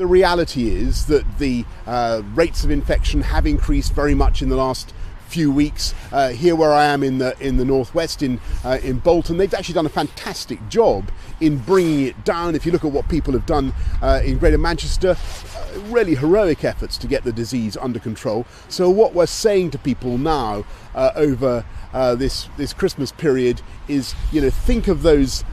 The reality is that the rates of infection have increased very much in the last few weeks. Here where I am in the northwest in Bolton, they've actually done a fantastic job in bringing it down. If you look at what people have done in Greater Manchester, really heroic efforts to get the disease under control. So what we're saying to people now over this Christmas period is, think of those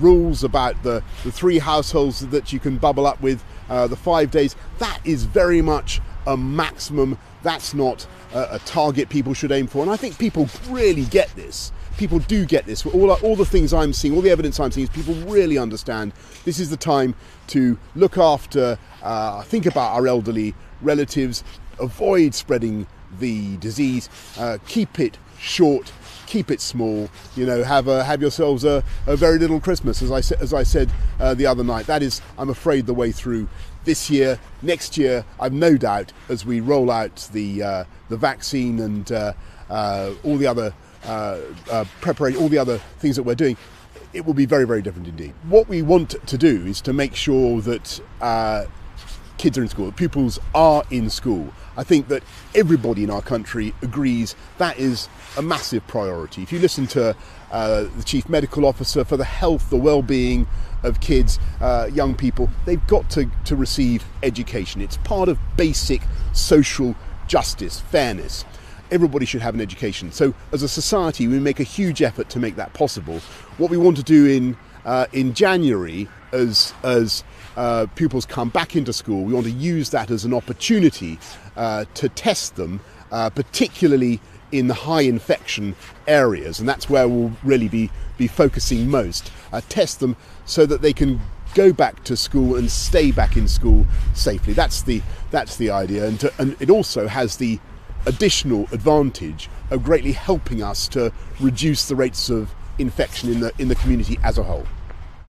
rules about the 3 households that you can bubble up with, the 5 days. That is very much a maximum. That's not a target people should aim for. And I think people really get this. People do get this. All the things I'm seeing, all the evidence I'm seeing, is people really understand this is the time to look after, think about our elderly relatives, avoid spreading the disease, keep it short, keep it small, have yourselves a very little Christmas, as I said the other night. That is, I'm afraid, the way through this year. Next year, I've no doubt, as we roll out the vaccine and all the other preparation, all the other things that we're doing, it will be very, very different indeed. What we want to do is to make sure that kids are in school, pupils are in school. I think that everybody in our country agrees that is a massive priority. If you listen to the Chief Medical Officer, for the health, the well-being of kids, young people, they've got to receive education. It's part of basic social justice, fairness. Everybody should have an education. So as a society, we make a huge effort to make that possible. What we want to do in January, as pupils come back into school, we want to use that as an opportunity to test them, particularly in the high infection areas, and that's where we'll really be focusing most. Test them so that they can go back to school and stay back in school safely. That's the idea, and it also has the additional advantage of greatly helping us to reduce the rates of infection in the community as a whole.